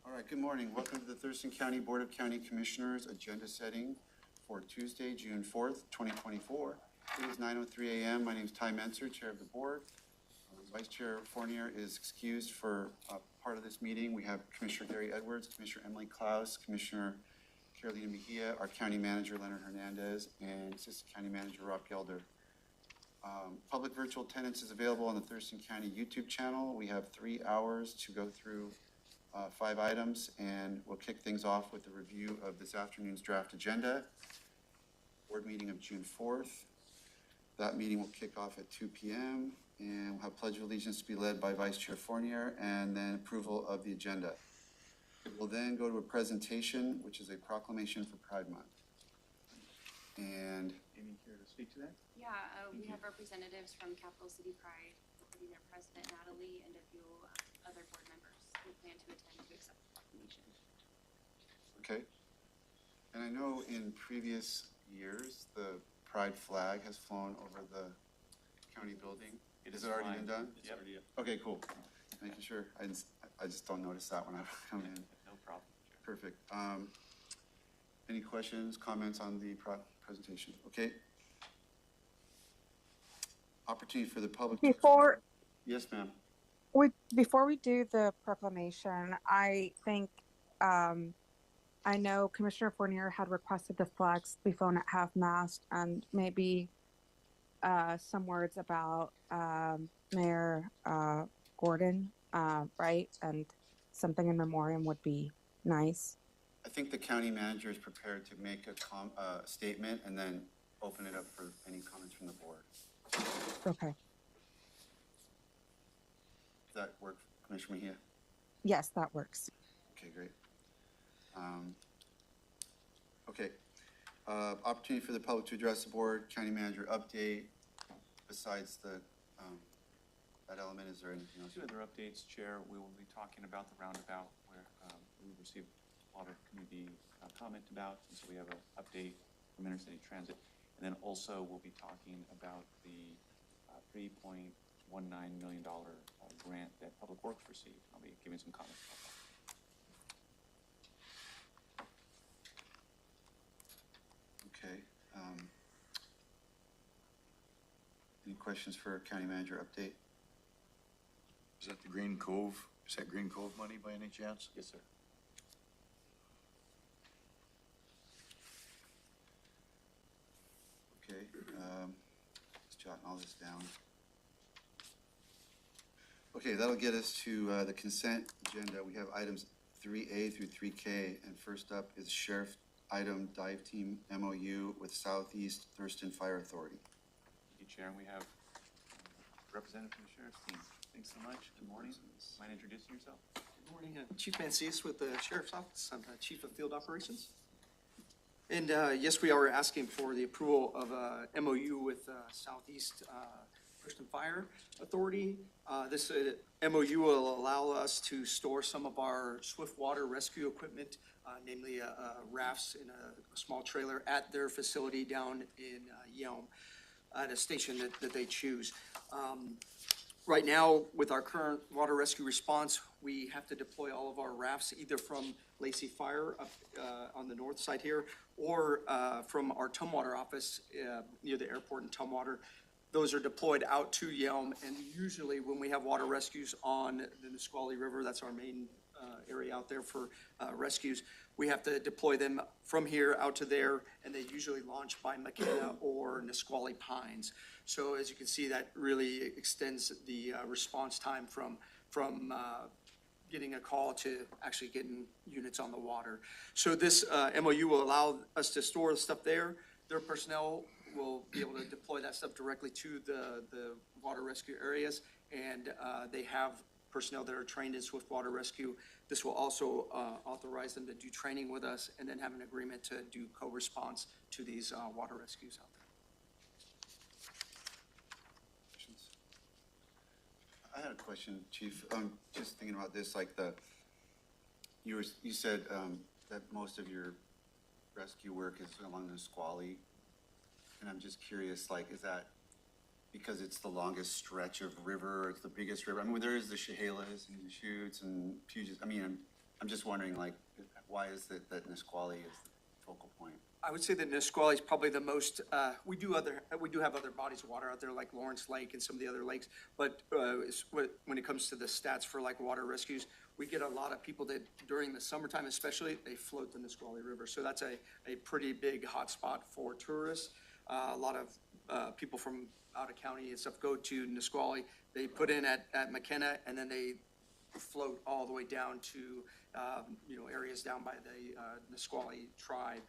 All right, good morning. Welcome to the Thurston County Board of County Commissioners agenda setting for Tuesday, June 4th, 2024. It is 9:03 a.m. My name is Ty Menser, Chair of the Board. Vice Chair Fournier is excused for part of this meeting. We have Commissioner Gary Edwards, Commissioner Emily Klaus, Commissioner Carolina Mejia, our County Manager Leonard Hernandez, and Assistant County Manager Rob Gelder. Public virtual attendance is available on the Thurston County YouTube channel. We have 3 hours to go through 5 items, and we'll kick things off with a review of this afternoon's draft agenda. Board meeting of June 4th. That meeting will kick off at 2 p.m. and we'll have Pledge of Allegiance to be led by Vice Chair Fournier, and then approval of the agenda. We'll then go to a presentation, which is a proclamation for Pride Month. And Amy, here to speak to that? Yeah, we have representatives from Capital City Pride, including their president, Natalie, and a few other board members who plan to attend to accept the proclamation. Okay. And I know in previous years, the Pride flag has flown over the county building. Has it already been done? It's already up. Okay, cool. Making sure. I just don't notice that when I come in. No problem. Perfect. Any questions, comments on the presentation? Okay. Opportunity for the public. Yes, ma'am. Before we do the proclamation, I think, I know Commissioner Fournier had requested the flags be flown at half-mast, and maybe some words about Mayor Gordon, right? And something in memoriam would be nice. I think the county manager is prepared to make a statement and then open it up for any comments from the board. Okay. Does that work, Commissioner Mejia? Yes, that works. Okay, great. Okay. Opportunity for the public to address the board, county manager update. Besides the that element, is there anything else? Two other updates, Chair. We will be talking about the roundabout where we received a lot of community comment about, and so we have an update from Interstate Transit. And then also we'll be talking about the $3.19 million grant that Public Works received. I'll be giving some comments about that. Okay. Any questions for county manager update? Is that the Green Cove? Is that Green Cove money by any chance? Yes, sir. Okay. Just jotting all this down. Okay, that'll get us to the consent agenda. We have items 3A through 3K, and first up is Sheriff Item Dive Team MOU with Southeast Thurston Fire Authority. Thank you, Chair. And we have representative from the Sheriff's team. Thanks so much. Good morning. Mind introducing yourself? Good morning. Chief Mancias with the Sheriff's Office. I'm Chief of Field Operations. And yes, we are asking for the approval of a MOU with Southeast Thurston Fire Authority. This MOU will allow us to store some of our swift water rescue equipment, namely rafts in a small trailer at their facility down in Yelm, at a station that they choose. Right now, with our current water rescue response, we have to deploy all of our rafts either from Lacey Fire up on the north side here, or from our Tumwater office near the airport in Tumwater. Those are deployed out to Yelm, and usually when we have water rescues on the Nisqually River, that's our main area out there for rescues, we have to deploy them from here out to there, and they usually launch by McKenna or Nisqually Pines. So as you can see, that really extends the response time from getting a call to actually getting units on the water. So this MOU will allow us to store the stuff there. Their personnel will be able to deploy that stuff directly to the water rescue areas, and they have personnel that are trained in swift water rescue. This will also authorize them to do training with us and then have an agreement to do co-response to these water rescues out there. I had a question, Chief. Just thinking about this, like you said that most of your rescue work is along the Nisqually, and I'm just curious, like, is that because it's the longest stretch of river, or it's the biggest river? I mean, there is the Chehalis and the Chutes and Puget. I mean, I'm just wondering, like, why is it that Nisqually is the focal point? I would say that Nisqually is probably the most, we do have other bodies of water out there like Lawrence Lake and some of the other lakes. But when it comes to the stats for like water rescues, we get a lot of people that during the summertime especially, they float the Nisqually River. So that's a pretty big hotspot for tourists. A lot of people from out of county and stuff go to Nisqually. They put in at McKenna and then they float all the way down to, areas down by the Nisqually tribe.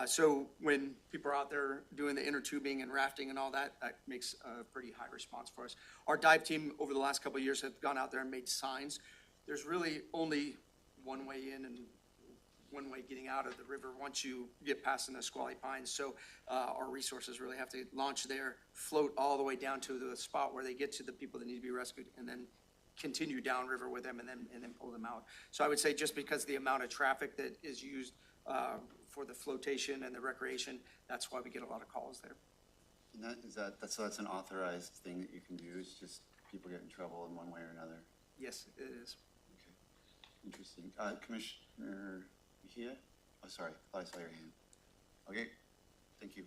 So when people are out there doing the inner tubing and rafting and all that, that makes a pretty high response for us. Our dive team over the last couple of years have gone out there and made signs. There's really only one way in and one way getting out of the river once you get past the Nisqually Pines. So our resources really have to launch there, float all the way down to the spot where they get to the people that need to be rescued, and then continue downriver with them and then pull them out. So I would say just because the amount of traffic that is used for the flotation and the recreation, that's why we get a lot of calls there. And so that's an authorized thing that you can do, it's just people get in trouble in one way or another? Yes, it is. Okay, interesting. Commissioner Mejia? Oh, sorry, I thought I saw your hand. Okay, thank you.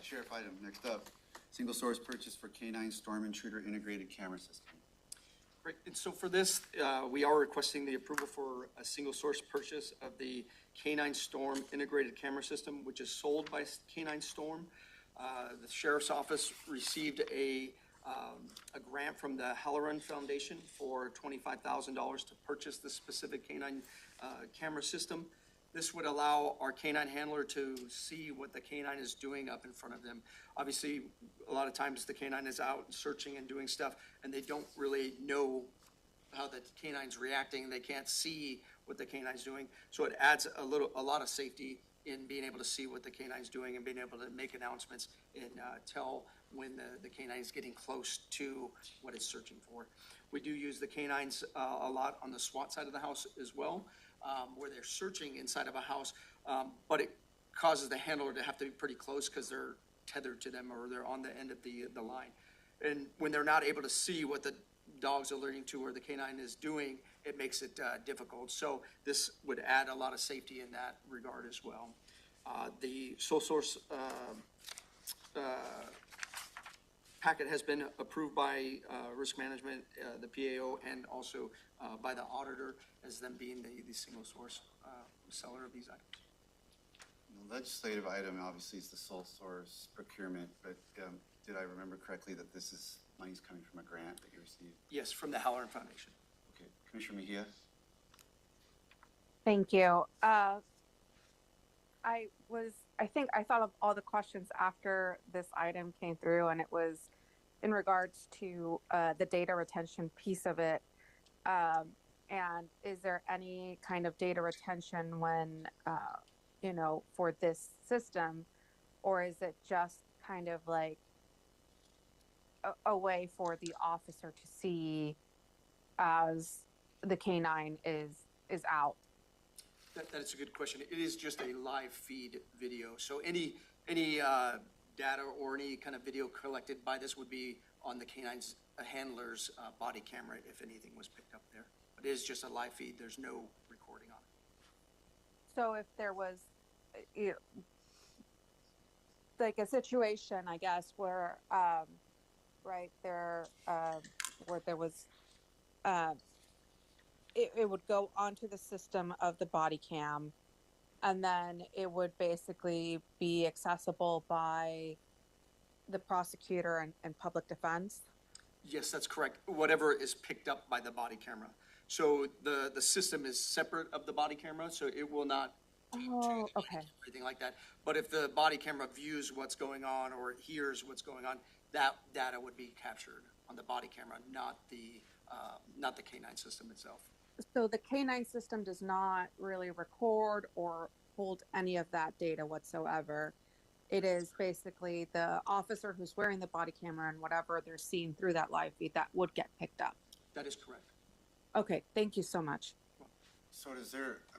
Sheriff item, next up, single source purchase for K9 storm intruder integrated camera system. Right, and so for this, we are requesting the approval for a single source purchase of the K9 Storm integrated camera system, which is sold by K9 Storm. The Sheriff's Office received a grant from the Halloran Foundation for $25,000 to purchase this specific K9 camera system. This would allow our K9 handler to see what the K9 is doing up in front of them. Obviously, a lot of times the K9 is out searching and doing stuff, and they don't really know how the K9's reacting. They can't see what the K9's doing. So it adds a lot of safety in being able to see what the K9's doing and being able to make announcements and tell when the K9 is getting close to what it's searching for. We do use the K9s a lot on the SWAT side of the house as well, where they're searching inside of a house, but it causes the handler to have to be pretty close because they're tethered to them or they're on the end of the line. And when they're not able to see what the dog's alerting to or the K9 is doing, it makes it difficult. So this would add a lot of safety in that regard as well. The sole source packet has been approved by risk management, the PAO, and also by the auditor as them being the single source seller of these items. The legislative item obviously is the sole source procurement, but did I remember correctly that this is money's coming from a grant that you received? Yes, from the Halloran Foundation. Okay, Commissioner Mejia? Thank you. I thought of all the questions after this item came through, and it was in regards to the data retention piece of it. And is there any kind of data retention when, for this system, or is it just kind of like a way for the officer to see as the K9 is out? That is a good question. It is just a live feed video. So any data or any kind of video collected by this would be on the K9's handler's body camera if anything was picked up there. But it is just a live feed. There's no recording on it. So if there was, like a situation, I guess, where, where there was, it would go onto the system of the body cam, and then it would basically be accessible by the prosecutor and public defense. Yes, that's correct. Whatever is picked up by the body camera. So the system is separate of the body camera, so it will not Oh, okay. anything like that. But if the body camera views what's going on or hears what's going on, that data would be captured on the body camera, not the K9 system itself. So the K9 system does not really record or hold any of that data whatsoever. It is basically the officer who's wearing the body camera and whatever they're seeing through that live feed that would get picked up. That is correct. Okay, thank you so much. So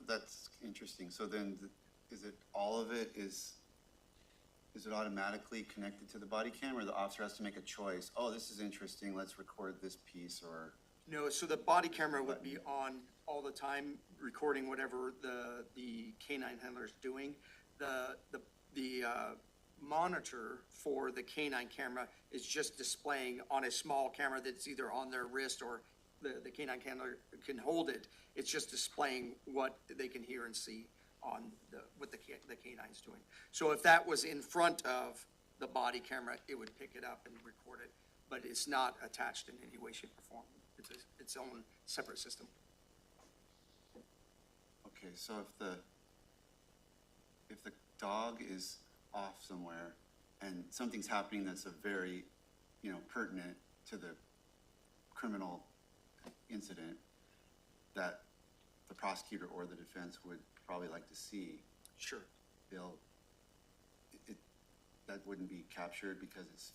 that's interesting. So then, is it all of it is is it automatically connected to the body cam, or the officer has to make a choice? Oh, this is interesting, let's record this piece, or, No, so the body camera would be on all the time, recording whatever the canine handler is doing. The monitor for the canine camera is just displaying on a small camera that's either on their wrist or the canine handler can hold it. It's just displaying what they can hear and see on what the canine's doing. So if that was in front of the body camera, it would pick it up and record it, but it's not attached in any way, shape, or form. It's its own separate system. okay, so if the dog is off somewhere and something's happening that's a very, pertinent to the criminal incident that the prosecutor or the defense would probably like to see, Sure. that wouldn't be captured because it's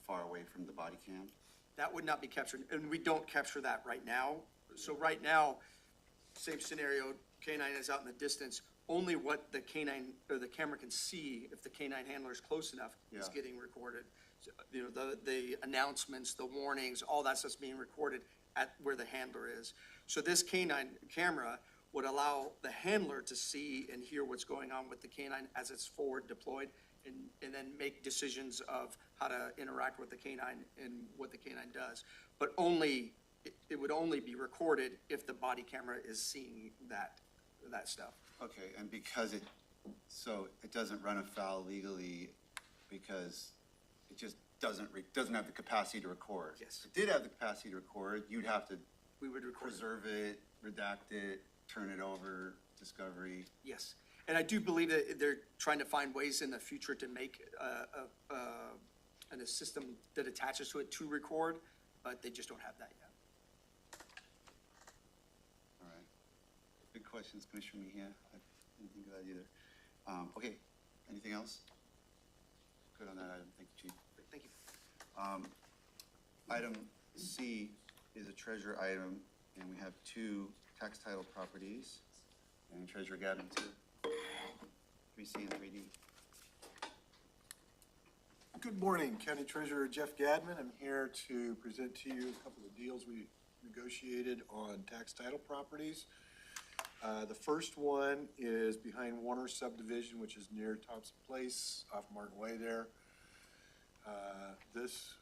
far away from the body cam? That would not be captured, and we don't capture that right now. So right now, same scenario, canine is out in the distance, only what the canine, or the camera can see, if the canine handler is close enough, is Yeah. getting recorded. So, the announcements, the warnings, all that stuff's being recorded at where the handler is. So this canine camera would allow the handler to see and hear what's going on with the canine as it's forward deployed, and then make decisions of how to interact with the canine and what the canine does. But it would only be recorded if the body camera is seeing that stuff. Okay, and because it doesn't run afoul legally because it just doesn't have the capacity to record. Yes. If it did have the capacity to record, you'd have to We would record it. preserve it, redact it, turn it over, discovery. Yes, and I do believe that they're trying to find ways in the future to make a system that attaches to it to record, but they just don't have that yet. All right. Good questions, Commissioner Mejia. I didn't think of that either. Okay, anything else? Good on that item. Thank you, Chief. Thank you. Item C is a treasure item, and we have 2 tax title properties, and Treasurer Gadman too. 3C and 3D. Good morning, County Treasurer Jeff Gadman. I'm here to present to you a couple of deals we negotiated on tax title properties. The first one is behind Warner subdivision, which is near Thompson Place off Martin Way there. This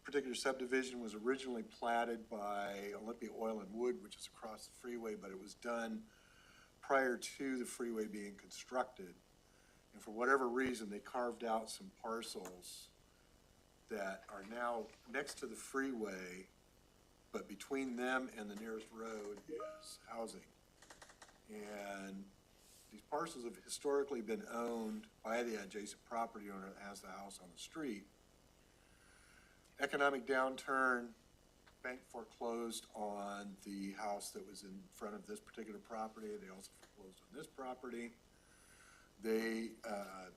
particular subdivision was originally platted by Olympia Oil and Wood, which is across the freeway, but it was done prior to the freeway being constructed. And for whatever reason, they carved out some parcels that are now next to the freeway, but between them and the nearest road is housing. And these parcels have historically been owned by the adjacent property owner that has the house on the street. Economic downturn, bank foreclosed on the house that was in front of this particular property. They also foreclosed on this property. They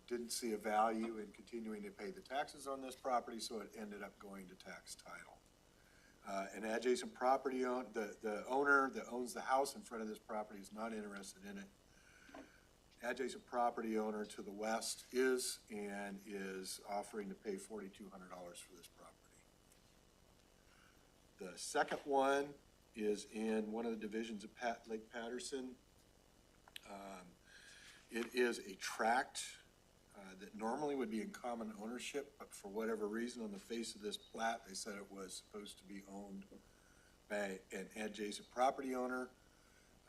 didn't see a value in continuing to pay the taxes on this property, so it ended up going to tax title. An adjacent property the owner that owns the house in front of this property is not interested in it. Adjacent property owner to the west is offering to pay $4,200 for this property. The second one is in one of the divisions of Lake Patterson. It is a tract that normally would be in common ownership, but for whatever reason on the face of this plat, they said it was supposed to be owned by an adjacent property owner.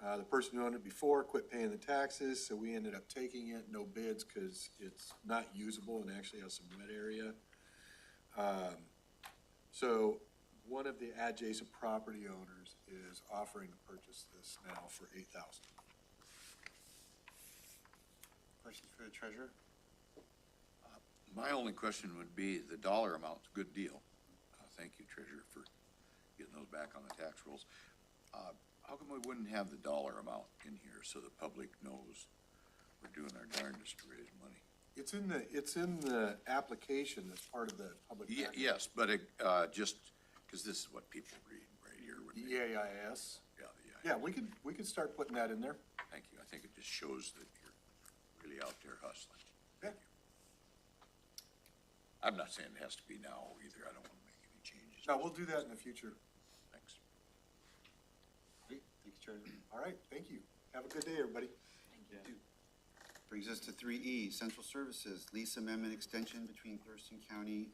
The person who owned it before quit paying the taxes, so we ended up taking it, no bids, because it's not usable and actually has some wet area. So one of the adjacent property owners is offering to purchase this now for $8,000. Questions for the treasurer? My only question would be, the dollar amount's a good deal. Thank you, Treasurer, for getting those back on the tax rolls. How come we wouldn't have the dollar amount in here so the public knows we're doing our darndest to raise money? It's in the application as part of the public. Yes, but just, because this is what people read right here. The EAIS. Yeah, the EIS. Yeah, we could start putting that in there. Thank you. I think it just shows that you're really out there hustling. Yeah. Thank you. I'm not saying it has to be now either. I don't want to make any changes. No, we'll do that in the future. Thanks. Great, thank you, Treasurer. All right, thank you. Have a good day, everybody. Brings us to 3E, Central Services, lease amendment extension between Thurston County,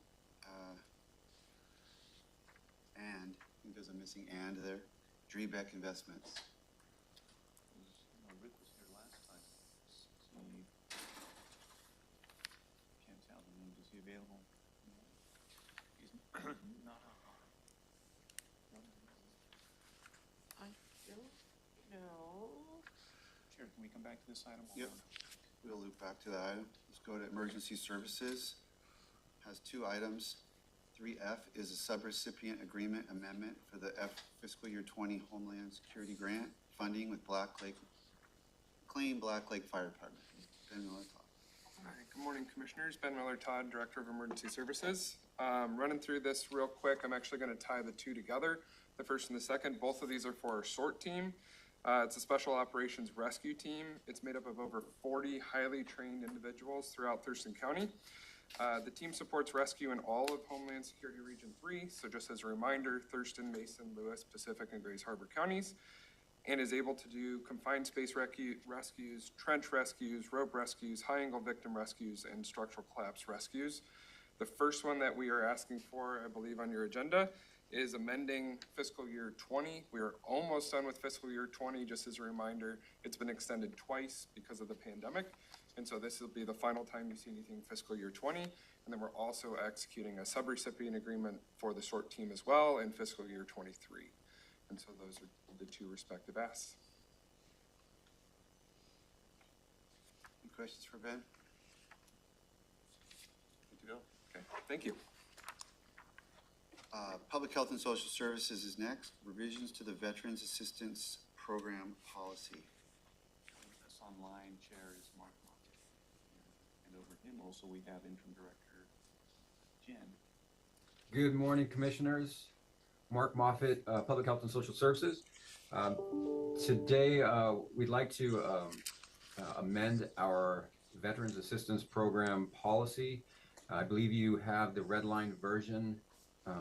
and, I think there's a missing and there, Drebeck Investments. Rick was here last time. See, can't tell the name. Is he available? He's not on. I don't know. Chair, can we come back to this item? Yep. We'll loop back to that item. Let's go to Emergency Services. Has two items. 3F is a subrecipient agreement amendment for the fiscal year 20 Homeland Security Grant funding with Black Lake Fire Department. Ben Miller, Todd. Hi, good morning, Commissioners. Ben Miller Todd, Director of Emergency Services. Running through this real quick, I'm actually going to tie the two together, the first and the second. Both of these are for our SORT team. It's a Special Operations Rescue Team. It's made up of over 40 highly trained individuals throughout Thurston County. The team supports rescue in all of Homeland Security Region 3. So just as a reminder, Thurston, Mason, Lewis, Pacific, and Grays Harbor counties, and is able to do confined space rescues, trench rescues, rope rescues, high angle victim rescues, and structural collapse rescues. The first one that we are asking for, I believe on your agenda, is amending fiscal year 20. We are almost done with fiscal year 20. Just as a reminder, it's been extended twice because of the pandemic. And so this will be the final time you see anything fiscal year 20. And then we're also executing a subrecipient agreement for the SORT team as well in fiscal year 23. And so those are the two respective asks. Any questions for Ben? Good to go. Okay, thank you. Public Health and Social Services is next. Revisions to the Veterans Assistance Program Policy. This online chair is Mark Moffett. And over him also we have interim director Jen. Good morning, Commissioners. Mark Moffett, Public Health and Social Services. Today, we'd like to amend our Veterans Assistance Program policy. I believe you have the redlined version.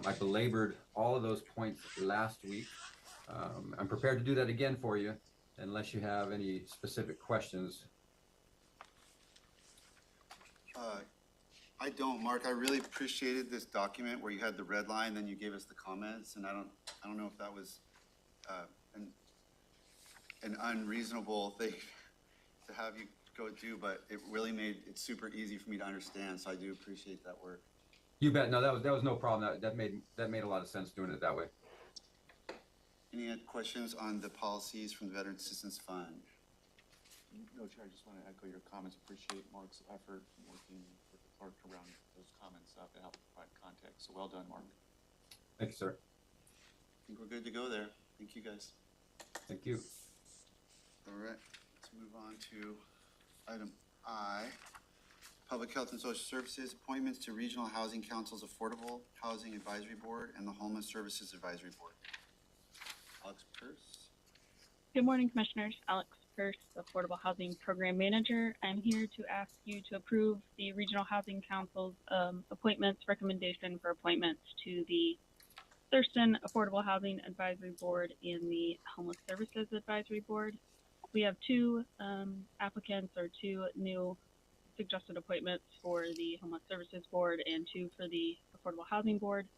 I belabored all of those points last week. I'm prepared to do that again for you, unless you have any specific questions. I don't, Mark. I really appreciated this document where you had the red line, then you gave us the comments, and I don't know if that was an unreasonable thing to have you go do, but it really made it super easy for me to understand. So I do appreciate that work. You bet. No, that was no problem. That made a lot of sense doing it that way. Any questions on the policies from the Veterans Assistance Fund? No, Chair, I just want to echo your comments. Appreciate Mark's effort working with the clerk around those comments up and help provide context. So well done, Mark. Thank you, sir. I think we're good to go there. Thank you, guys. Thank you. All right, let's move on to item I. Public Health and Social Services, appointments to Regional Housing Council's Affordable Housing Advisory Board and the Homeless Services Advisory Board. Alex Purse. Good morning, Commissioners. Alex Purse, Affordable Housing Program Manager. I'm here to ask you to approve the Regional Housing Council's recommendation for appointments to the Thurston Affordable Housing Advisory Board and the Homeless Services Advisory Board. We have two applicants or two new suggested appointments for the Homeless Services Board and two for the Affordable Housing Board.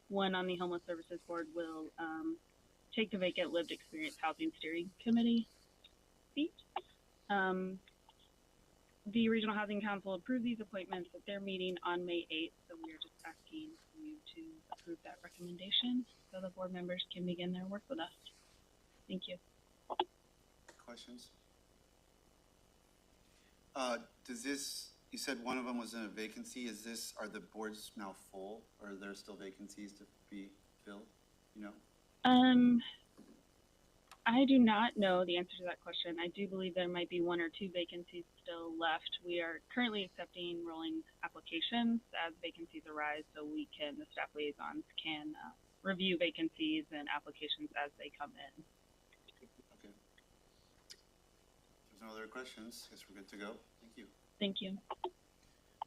One on the Homeless Services Board will take the vacant lived experience housing steering committee seat. The Regional Housing Council approved these appointments at their meeting on May 8th, so we are just asking you to approve that recommendation so the board members can begin their work with us. Thank you. Questions? Does this, you said one of them was in a vacancy. Are the boards now full, or are there still vacancies to be filled? You know? I do not know the answer to that question. I do believe there might be one or two vacancies still left. We are currently accepting rolling applications as vacancies arise, so the staff liaisons can review vacancies and applications as they come in. Okay. If there's no other questions, I guess we're good to go. Thank you. Thank you.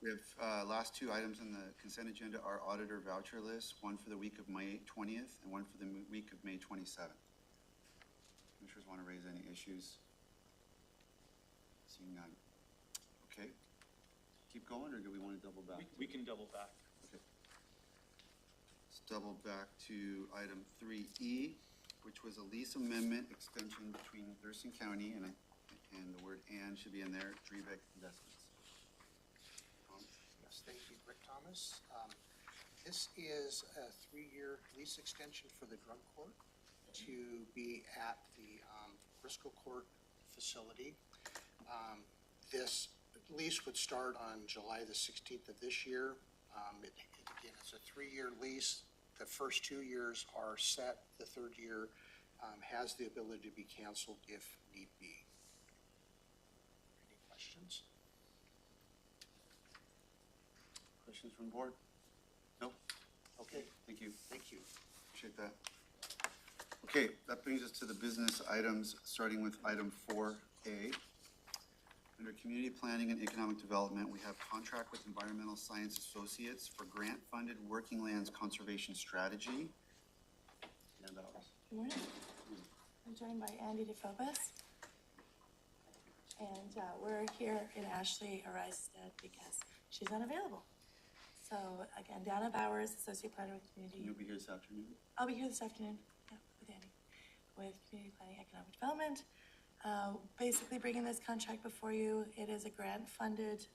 We have, last two items on the consent agenda are auditor voucher lists, one for the week of May 20th and one for the week of May 27th. Commissioners want to raise any issues? Seeing none. Okay. Keep going, or do we want to double back? We can double back. Okay. Let's double back to item 3E, which was a lease amendment extension between Thurston County and the word "and" should be in there, Drebeck Investments. Yes, thank you, Rick Thomas. This is a 3-year lease extension for the drug court to be at the Briscoe Court facility. This lease would start on July the 16th of this year. Again, it's a 3-year lease. The first 2 years are set. The third year has the ability to be canceled if need be. Any questions? Questions from the board? No? Okay, Thank you. thank you. Appreciate that. Okay, that brings us to the business items, starting with item 4A. Under Community Planning and Economic Development, we have contract with Environmental Science Associates for grant-funded working lands conservation strategy. Good morning. I'm joined by Andy DeFobis. And we're here in Ashley Aristed because she's unavailable. So again, Dana Bowers, Associate Planner with Community. You'll be here this afternoon? I'll be here this afternoon, yeah, with Andy, with Community Planning Economic Development. Basically bringing this contract before you. It is a grant-funded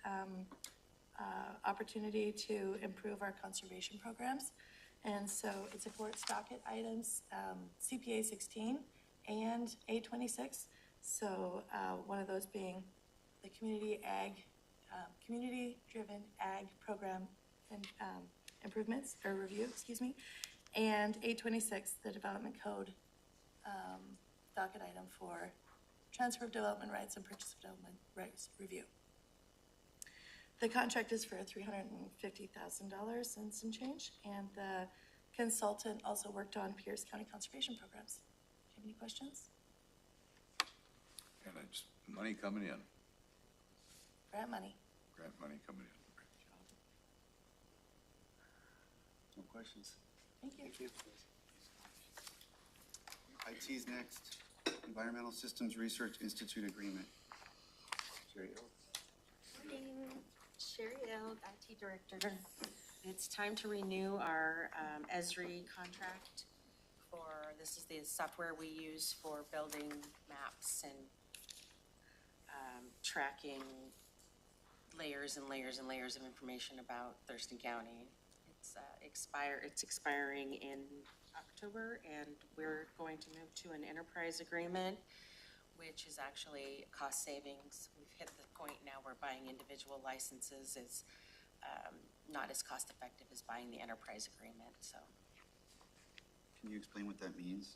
opportunity to improve our conservation programs. And so it supports docket items, CPA 16 and A26. So one of those being the community-driven ag program and improvements, or review, excuse me. And A26, the development code docket item for transfer of development rights and purchase of development rights review. The contract is for $350,000 and some change, and the consultant also worked on Pierce County conservation programs. Do you have any questions? And it's money coming in, Grant money. grant money coming in. No questions. Thank you. IT's next. Environmental Systems Research Institute Agreement. Sherry Hill. Morning, Sherry L, IT Director. It's time to renew our Esri contract this is the software we use for building maps and tracking layers and layers and layers of information about Thurston County. It's expiring in October, and we're going to move to an enterprise agreement, which is actually cost savings. We've hit the point now where buying individual licenses is not as cost effective as buying the enterprise agreement, so. Can you explain what that means?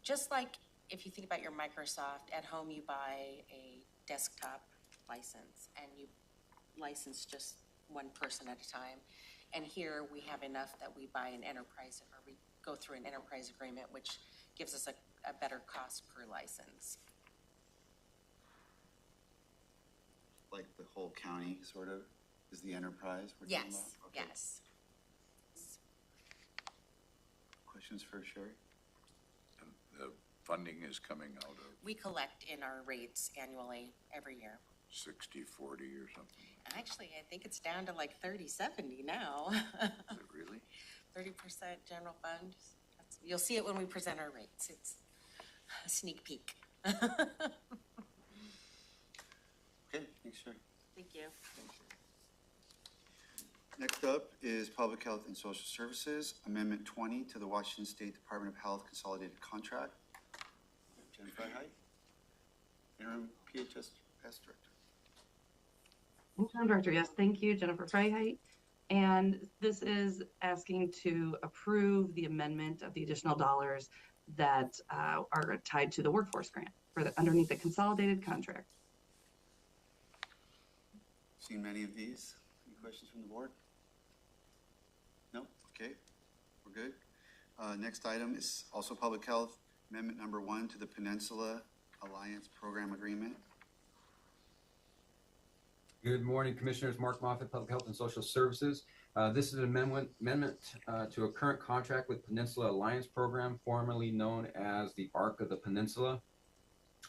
Just like if you think about your Microsoft, at home you buy a desktop license and you license just one person at a time. And here we have enough that we buy an enterprise, or we go through an enterprise agreement, which gives us a better cost per license. Like the whole county, sort of, is the enterprise we're talking about? Yes, Okay. yes. Questions for Sherry? And the funding is coming out of We collect in our rates annually every year. 60/40 or something. Actually, I think it's down to like 30/70 now. Is it really? 30% general fund. You'll see it when we present our rates. It's a sneak peek. Okay, thanks, Sherry. Thank you. Next up is Public Health and Social Services, Amendment 20 to the Washington State Department of Health Consolidated Contract. Jen Freiheit, Interim PHS Director. Interim Director, yes, thank you, Jennifer Freiheit. And this is asking to approve the amendment of the additional dollars that are tied to the workforce grant for underneath the consolidated contract. Seen many of these. Any questions from the board? No? Okay, we're good. Next item is also Public Health, Amendment number 1 to the Peninsula Alliance Program Agreement. Good morning, Commissioners. Mark Moffett, Public Health and Social Services. This is an amendment to a current contract with Peninsula Alliance Program, formerly known as the Arc of the Peninsula,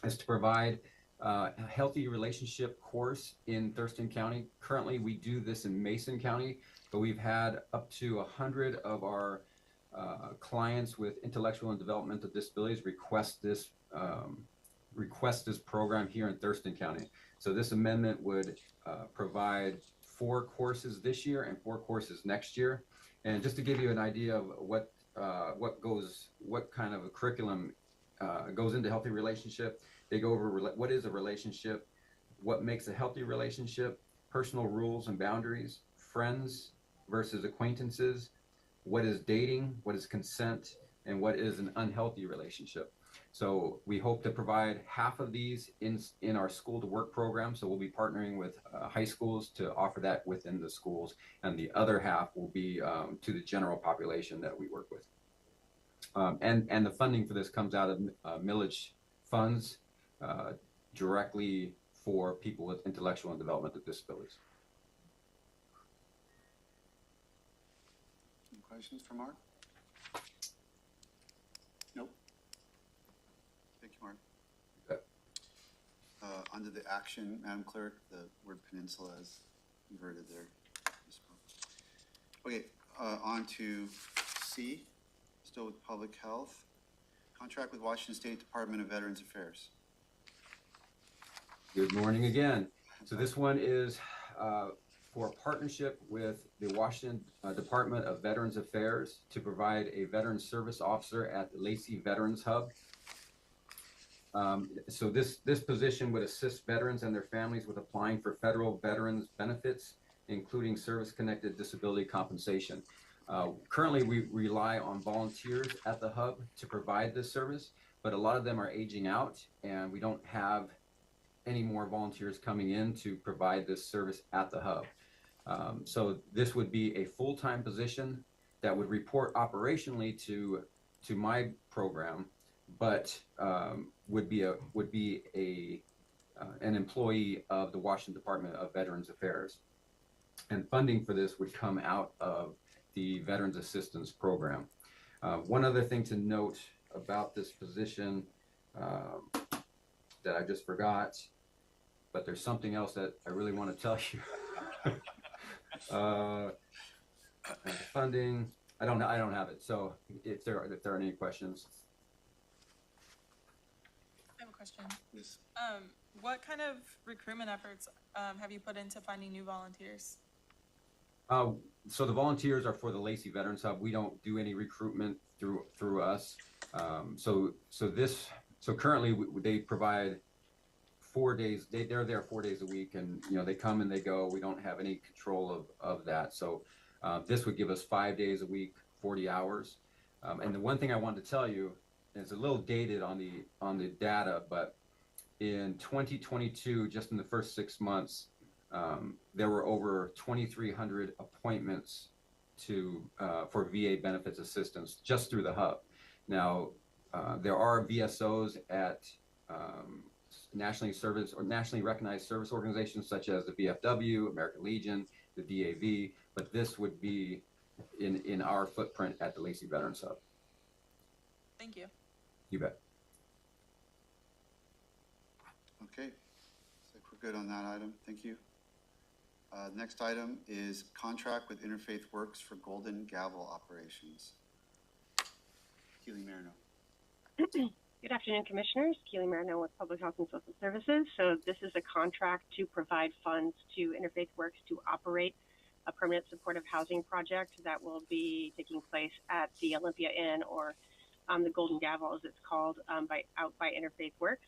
is to provide a healthy relationship course in Thurston County. Currently, we do this in Mason County, but we've had up to 100 of our clients with intellectual and developmental disabilities request this program here in Thurston County. So this amendment would provide 4 courses this year and 4 courses next year. And just to give you an idea of what kind of a curriculum goes into healthy relationship, they go over what is a relationship, what makes a healthy relationship, personal rules and boundaries, friends versus acquaintances, what is dating, what is consent, and what is an unhealthy relationship. So we hope to provide half of these in our school to work program. So we'll be partnering with high schools to offer that within the schools, and the other half will be to the general population that we work with. And the funding for this comes out of millage funds directly for people with intellectual and developmental disabilities. Any questions for Mark? Nope. Thank you, Mark. Okay. Under the action, Madam Clerk, the word peninsula is inverted there. Okay, on to C, still with public health. Contract with Washington State Department of Veterans Affairs. Good morning again. So this one is for a partnership with the Washington Department of Veterans Affairs to provide a veteran service officer at the Lacey Veterans Hub. So this position would assist veterans and their families with applying for federal veterans benefits, including service-connected disability compensation. Currently, we rely on volunteers at the hub to provide this service, but a lot of them are aging out, and we don't have any more volunteers coming in to provide this service at the hub. So this would be a full-time position that would report operationally to my program, but would be an employee of the Washington Department of Veterans Affairs. And funding for this would come out of the Veterans Assistance Program. One other thing to note about this position that I just forgot, but there's something else that I really want to tell you. Funding, I don't have it. So if there are any questions. I have a question. Yes. What kind of recruitment efforts have you put into finding new volunteers? So the volunteers are for the Lacey Veterans Hub. We don't do any recruitment through us. So currently they provide 4 days. They're there 4 days a week, and they come and they go. We don't have any control of that. So this would give us 5 days a week, 40 hours. And the one thing I wanted to tell you, and it's a little dated on the data, but in 2022, just in the first 6 months, there were over 2,300 appointments for VA benefits assistance just through the hub. Now, there are VSOs at nationally recognized service organizations such as the VFW, American Legion, the DAV, but this would be in our footprint at the Lacey Veterans Hub. Thank you. You bet. Okay, looks like we're good on that item. Thank you. Next item is contract with Interfaith Works for Golden Gavel operations. Keely Marino. Good afternoon, Commissioners. Keely Marino with Public Health and Social Services. So this is a contract to provide funds to Interfaith Works to operate a permanent supportive housing project that will be taking place at the Olympia Inn, or the Golden Gavel as it's called, out by Interfaith Works.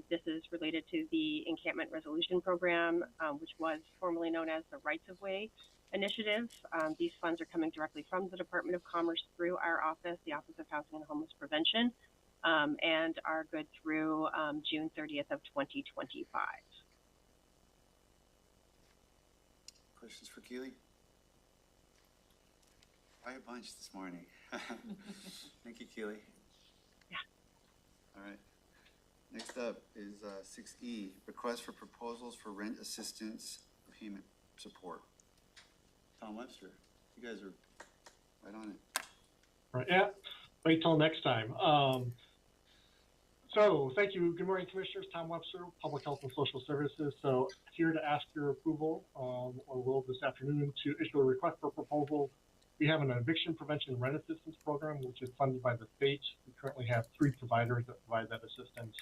This is related to the Encampment Resolution Program, which was formerly known as the Rights of Way Initiative. These funds are coming directly from the Department of Commerce through our office, the Office of Housing and Homeless Prevention, and are good through June 30th of 2025. Questions for Keely? I have a bunch this morning. Thank you, Keely. Yeah. All right. Next up is 6E, request for proposals for rent assistance payment support. Tom Webster, you guys are right on it. Right, yeah, wait till next time. So thank you. Good morning, Commissioners. Tom Webster, Public Health and Social Services. So here to ask your approval, or will this afternoon, to issue a request for proposal. We have an eviction prevention and rent assistance program, which is funded by the state. We currently have 3 providers that provide that assistance.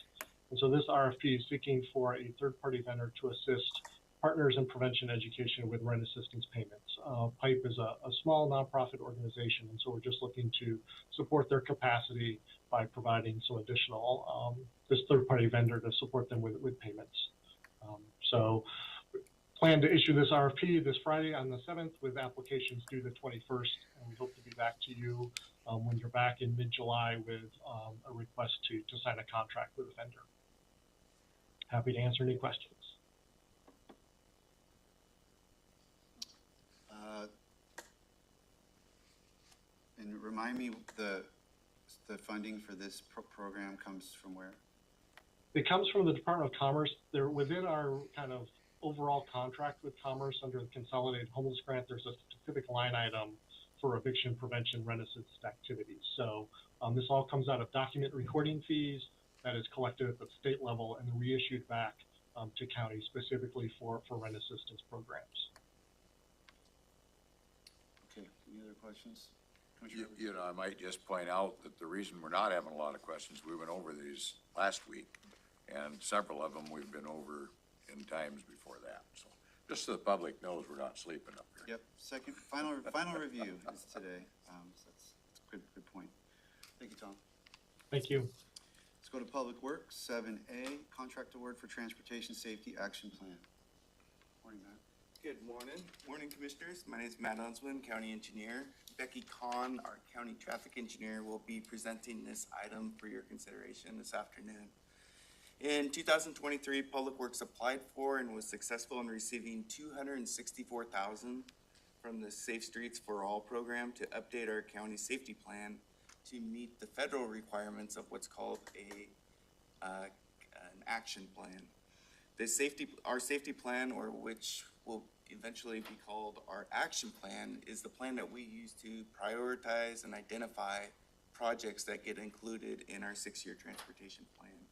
And so this RFP is seeking for a third-party vendor to assist partners in prevention education with rent assistance payments. PIPE is a small nonprofit organization, and so we're just looking to support their capacity by providing some additional, this third-party vendor to support them with payments. So plan to issue this RFP this Friday on the 7th with applications due the 21st, and we hope to be back to you when you're back in mid-July with a request to sign a contract with a vendor. Happy to answer any questions. And remind me, the funding for this program comes from where? It comes from the Department of Commerce. They're within our kind of overall contract with Commerce under the Consolidated Homeless Grant. There's a specific line item for eviction prevention rent assist activities. So this all comes out of document recording fees that is collected at the state level and reissued back to counties specifically for rent assistance programs. Okay, any other questions? You know, I might just point out that the reason we're not having a lot of questions, we went over these last week, and several of them we've been over in times before that. So just so the public knows we're not sleeping up here. Yep, final review is today. So that's a good point. Thank you, Tom. Thank you. Let's go to Public Works, 7A, contract award for Transportation Safety Action Plan. Morning, Matt. Good morning. Morning, Commissioners. My name is Matt Unswin, County Engineer. Becky Kahn, our County Traffic Engineer, will be presenting this item for your consideration this afternoon. In 2023, Public Works applied for and was successful in receiving $264,000 from the Safe Streets for All program to update our county safety plan to meet the federal requirements of what's called an action plan. Our safety plan, or which will eventually be called our action plan, is the plan that we use to prioritize and identify projects that get included in our 6-year transportation plan.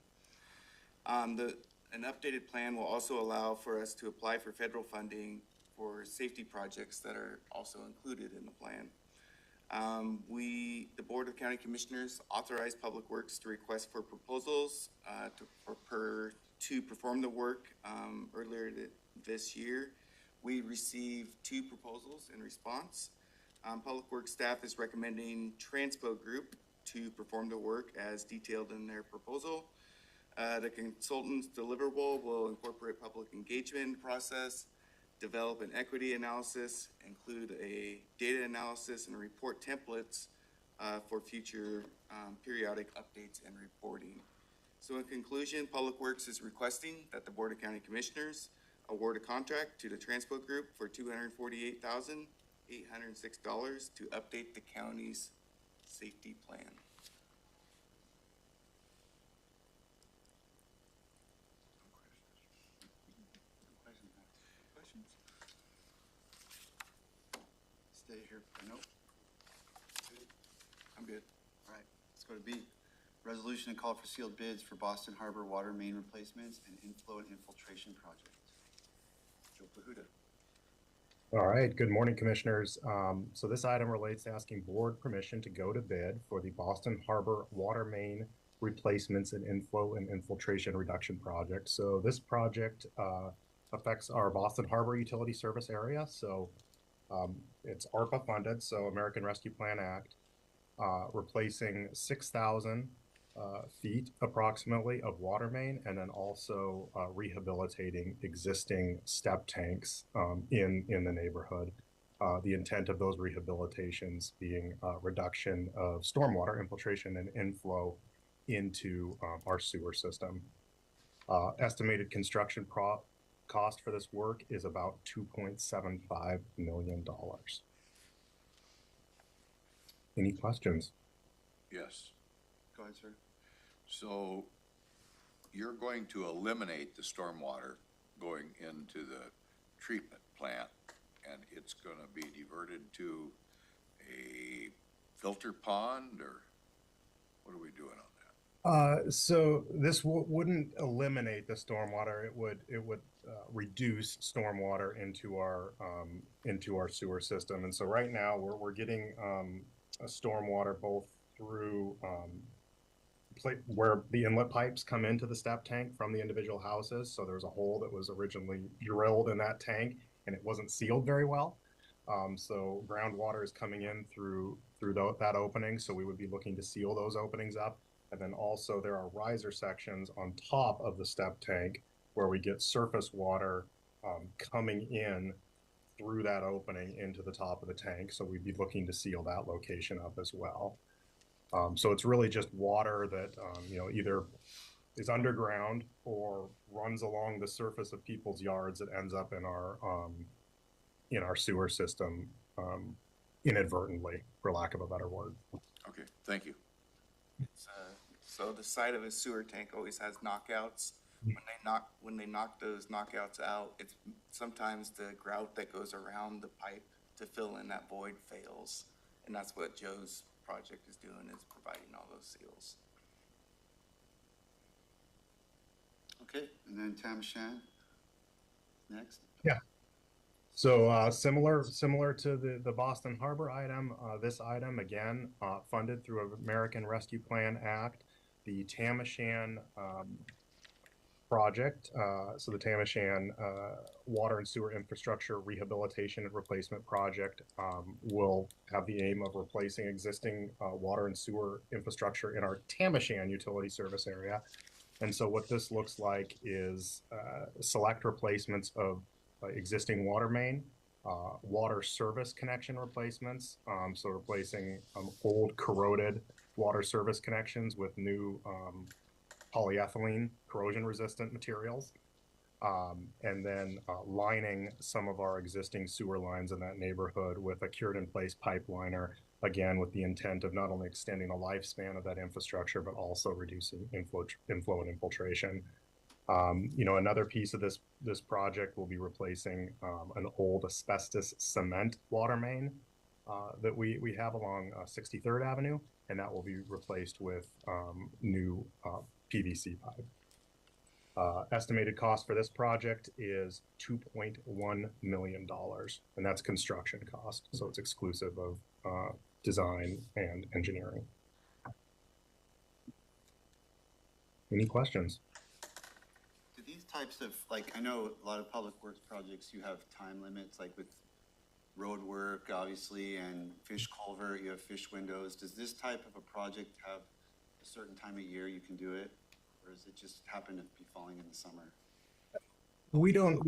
An updated plan will also allow for us to apply for federal funding for safety projects that are also included in the plan. The Board of County Commissioners authorized Public Works to request for proposals to perform the work earlier this year. We received 2 proposals in response. Public Works staff is recommending Transpo Group to perform the work as detailed in their proposal. The consultant's deliverable will incorporate public engagement process, develop an equity analysis, include a data analysis and report templates for future periodic updates and reporting. So in conclusion, Public Works is requesting that the Board of County Commissioners award a contract to the Transpo Group for $248,806 to update the county's safety plan. Questions? Stay here. Nope. I'm good. All right, let's go to B. Resolution and call for sealed bids for Boston Harbor water main replacements and inflow and infiltration project. Joe Pahuda. All right, good morning, Commissioners. So this item relates to asking board permission to go to bid for the Boston Harbor water main replacements and inflow and infiltration reduction project. So this project affects our Boston Harbor utility service area. So it's ARPA funded, so American Rescue Plan Act, replacing 6,000 feet approximately of water main, and then also rehabilitating existing step tanks in the neighborhood. The intent of those rehabilitations being reduction of stormwater infiltration and inflow into our sewer system. Estimated construction cost for this work is about $2.75 million. Any questions? Yes. Go ahead, sir. So you're going to eliminate the stormwater going into the treatment plant, and it's gonna be diverted to a filter pond, or what are we doing on that? So this wouldn't eliminate the stormwater. It would reduce stormwater into our sewer system. And so right now we're getting a stormwater both through where the inlet pipes come into the step tank from the individual houses. So there's a hole that was originally drilled in that tank, and it wasn't sealed very well. So groundwater is coming in through that opening. So we would be looking to seal those openings up. And then also there are riser sections on top of the step tank where we get surface water coming in through that opening into the top of the tank. So we'd be looking to seal that location up as well. So it's really just water that, either is underground or runs along the surface of people's yards that ends up in our sewer system inadvertently, for lack of a better word. Okay, thank you. So the side of a sewer tank always has knockouts. When they knock those knockouts out, it's sometimes the grout that goes around the pipe to fill in that void fails. And that's what Joe's project is doing, is providing all those seals. Okay, and then Tam-Shan, next. Yeah. So similar to the Boston Harbor item, this item again funded through American Rescue Plan Act, the Tam-Shan project. So the Tam-Shan Water and Sewer Infrastructure Rehabilitation and Replacement Project will have the aim of replacing existing water and sewer infrastructure in our Tam-Shan utility service area. And so what this looks like is select replacements of existing water main, water service connection replacements. So replacing old corroded water service connections with new polyethylene corrosion resistant materials. And then lining some of our existing sewer lines in that neighborhood with a cured in place pipe liner, again, with the intent of not only extending the lifespan of that infrastructure, but also reducing inflow and infiltration. Another piece of this project will be replacing an old asbestos cement water main that we have along 63rd Avenue, and that will be replaced with new PVC pipe. Estimated cost for this project is $2.1 million, and that's construction cost, so it's exclusive of design and engineering. Any questions? Do these types of, I know a lot of public works projects, you have time limits, like with road work, obviously, and fish culvert, you have fish windows. Does this type of a project have a certain time of year you can do it? Or does it just happen to be falling in the summer? We don't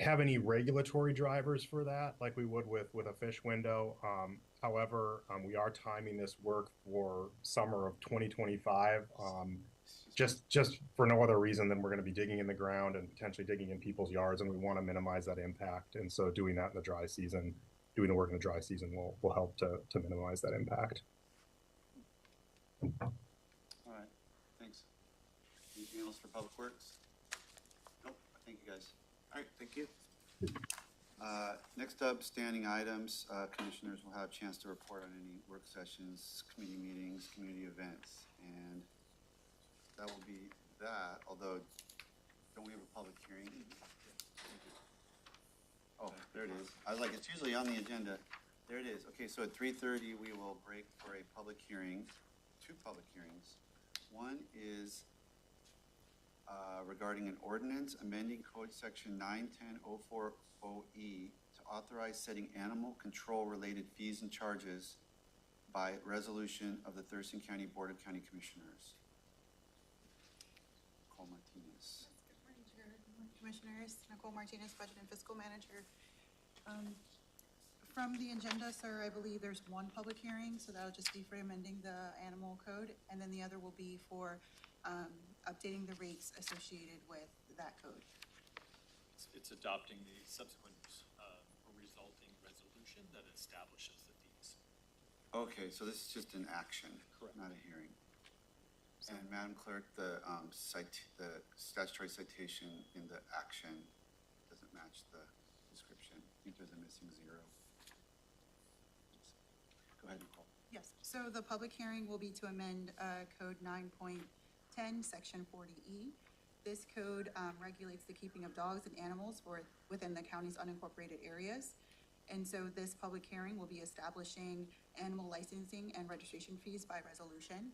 have any regulatory drivers for that like we would with a fish window. However, we are timing this work for summer of 2025. Just for no other reason than we're going to be digging in the ground and potentially digging in people's yards, and we want to minimize that impact. And so doing that in the dry season, doing the work in the dry season will help to minimize that impact. All right, thanks. Anything else for Public Works? Nope, thank you guys. All right, thank you. Next up, standing items. Commissioners will have a chance to report on any work sessions, committee meetings, community events, and that will be that, although, don't we have a public hearing? Oh, there it is. I was like, it's usually on the agenda. There it is. Okay, so at 3:30, we will break for a public hearing, two public hearings. One is regarding an ordinance amending code section 910.040E to authorize setting animal control related fees and charges by resolution of the Thurston County Board of County Commissioners. Nicole Martinez. Good morning, Chair. Good morning, Commissioners. Nicole Martinez, Budget and Fiscal Manager. From the agenda, sir, I believe there's one public hearing, so that'll just be for amending the animal code, and then the other will be for updating the rates associated with that code. It's adopting the subsequent resulting resolution that establishes the fees. Okay, so this is just an action, not a hearing. And Madam Clerk, the statutory citation in the action doesn't match the think there's a missing zero. Go ahead, Nicole. Yes, so the public hearing will be to amend Code 9.10, Section 40E. This code regulates the keeping of dogs and animals within the county's unincorporated areas. And so this public hearing will be establishing animal licensing and registration fees by resolution.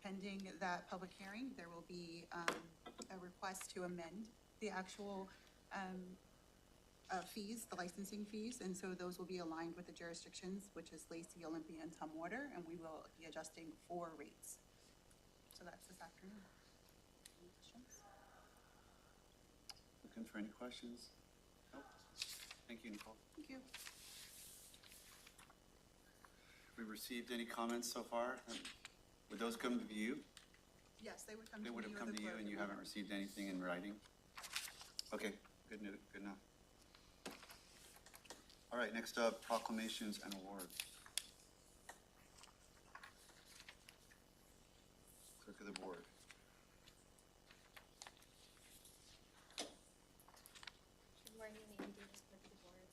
Pending that public hearing, there will be a request to amend the actual fees, the licensing fees, and so those will be aligned with the jurisdictions, which is Lacey, Olympia, and Tumwater, and we will be adjusting 4 rates. So that's this afternoon. Any questions? Looking for any questions? Nope. Thank you, Nicole. Thank you. Have we received any comments so far? Would those come to you? Yes, they would come to They me would have or come the to you clerk. and you haven't received anything in writing? Okay, good enough. All right, next up, proclamations and awards. Clerk of the board. Good morning, Nancy Davis, Clerk of the Board.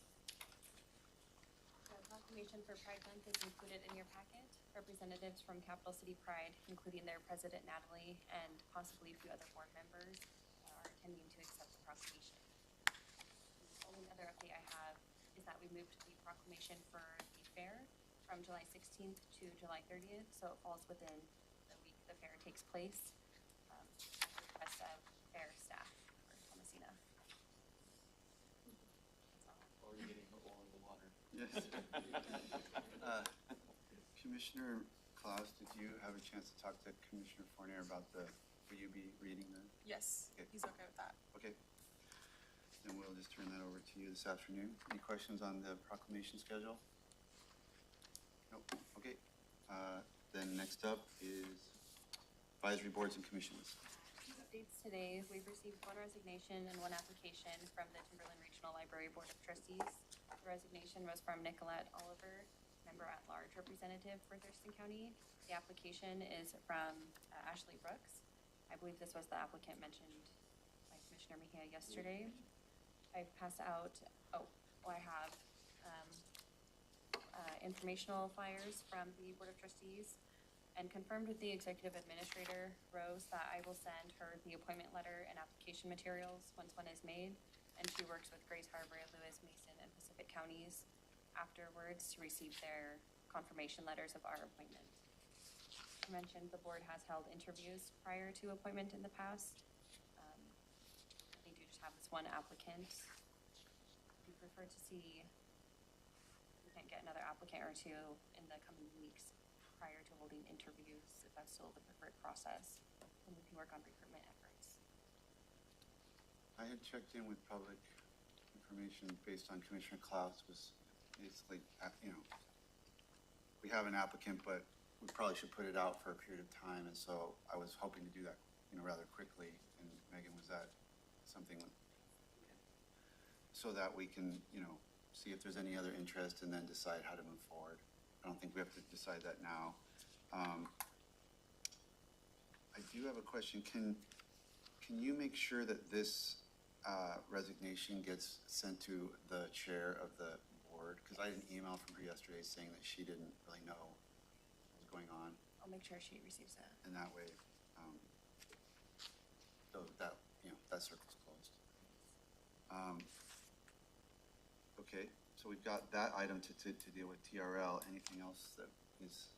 The proclamation for Pride Month is included in your packet. Representatives from Capital City Pride, including their president Natalie and possibly a few other board members, are attending to accept the proclamation. The only other update I have is that we moved the proclamation for the fair from July 16th to July 30th, so it falls within the week the fair takes place. At the request of fair staff for Thomasina. Or you're getting the oil in the water. Yes. Commissioner Klaus, did you have a chance to talk to Commissioner Fournier about will you be reading the? Yes, Okay. he's okay with that. Okay. Then we'll just turn that over to you this afternoon. Any questions on the proclamation schedule? Nope. Okay. Then next up is advisory boards and commissions. Updates today, we've received 1 resignation and 1 application from the Timberland Regional Library Board of Trustees. The resignation was from Nicolette Oliver, member at large representative for Thurston County. The application is from Ashley Brooks. I believe this was the applicant mentioned by Commissioner Mejia yesterday. I've passed out, I have informational flyers from the Board of Trustees and confirmed with the Executive Administrator, Rose, that I will send her the appointment letter and application materials once one is made. And she works with Grace Harbor, Lewis, Mason, and Pacific counties afterwards to receive their confirmation letters of our appointment. I mentioned the board has held interviews prior to appointment in the past. They do just have this 1 applicant. We prefer to see if we can't get another applicant or 2 in the coming weeks prior to holding interviews, if that's still the preferred process, and we can work on recruitment efforts. I had checked in with public information based on Commissioner Klaus was basically, we have an applicant, but we probably should put it out for a period of time, and so I was hoping to do that, rather quickly. And Megan, was that something so that we can, see if there's any other interest and then decide how to move forward? I don't think we have to decide that now. I do have a question. Can you make sure that this resignation gets sent to the chair of the board? Because I had an email from her yesterday saying that she didn't really know what was going on. I'll make sure she receives that. And that way, so that, that circle's closed. Okay, so we've got that item to deal with TRL. Anything else that is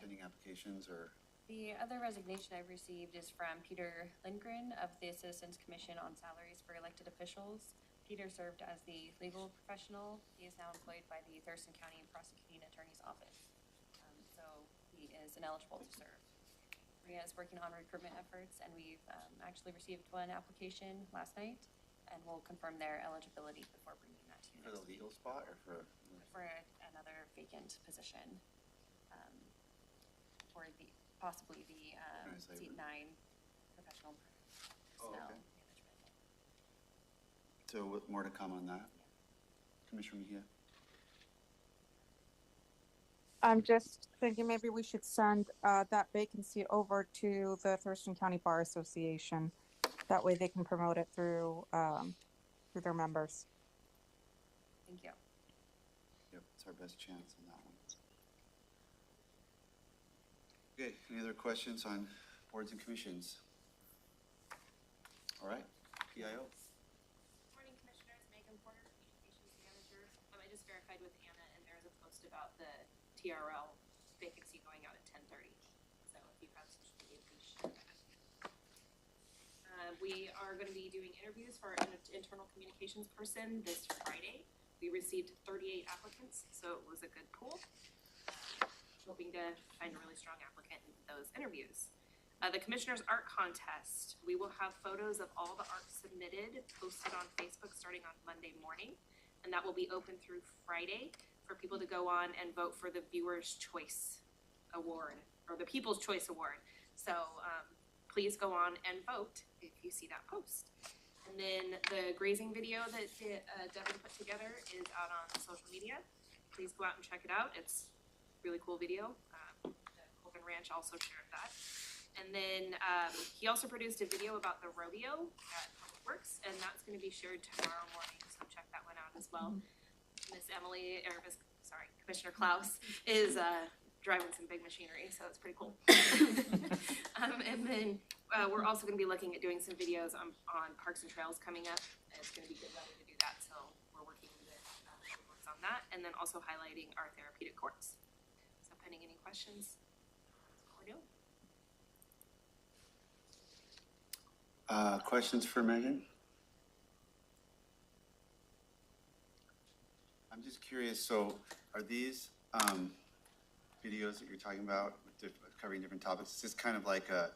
pending applications or? The other resignation I've received is from Peter Lindgren of the Citizens Commission on Salaries for Elected Officials. Peter served as the legal professional. He is now employed by the Thurston County Prosecuting Attorney's Office. So he is ineligible to serve. Maria is working on recruitment efforts, and we've actually received 1 application last night, and we'll confirm their eligibility before bringing that to you. For the legal spot or for? For another vacant position. For possibly the seat 9 professional personnel okay. management. So more to come on that? Commissioner Mejia? I'm just thinking maybe we should send that vacancy over to the Thurston County Bar Association. That way they can promote it through their members. Thank you. Yep, it's our best chance on that one. Okay, any other questions on boards and commissions? All right, PIO. Morning, Commissioners. Megan Porter, Communications Manager. I just verified with Anna, and there's a post about the TRL vacancy going out at 10:30. So if you have social media, please share that. We are going to be doing interviews for an internal communications person this Friday. We received 38 applicants, so it was a good pool. Hoping to find a really strong applicant in those interviews. The Commissioner's Art Contest, we will have photos of all the art submitted posted on Facebook starting on Monday morning, and that will be open through Friday for people to go on and vote for the Viewer's Choice Award, or the People's Choice Award. So please go on and vote if you see that post. And then the grazing video that Devin put together is out on social media. Please go out and check it out. It's really cool video. The Colgan Ranch also shared that. And then he also produced a video about the rodeo at Public Works, and that's going to be shared tomorrow morning, so check that one out as well. Commissioner Klaus is driving some big machinery, so it's pretty cool. And then we're also going to be looking at doing some videos on parks and trails coming up. It's going to be good weather to do that, so we're working with on that, and then also highlighting our therapeutic courts. So pending any questions, that's what we're doing. Questions for Megan? I'm just curious, so are these videos that you're talking about covering different topics, is this kind of like I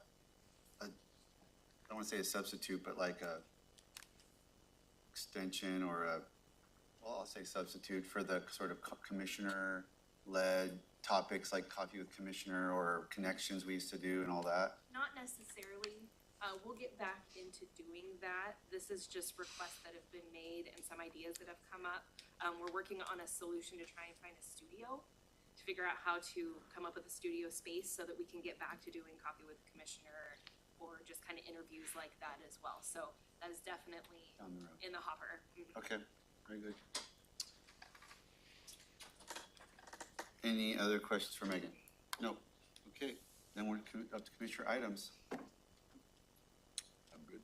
don't want to say a substitute, but like a extension or well, I'll say substitute for the sort of commissioner-led topics like Coffee with Commissioner or connections we used to do and all that? Not necessarily. We'll get back into doing that. This is just requests that have been made and some ideas that have come up. We're working on a solution to try and find a studio, to figure out how to come up with a studio space so that we can get back to doing Coffee with the Commissioner or just kind of interviews like that as well. So that is definitely Down the road. in the hopper. Okay, very good. Any other questions for Megan? No. Okay, then we're up to Commissioner items. I'm good.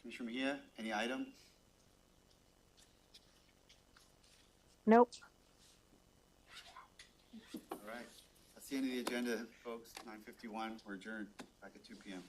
Commissioner Mejia, any item? Nope. All right, that's the end of the agenda, folks. 9:51, we're adjourned, back at 2 p.m.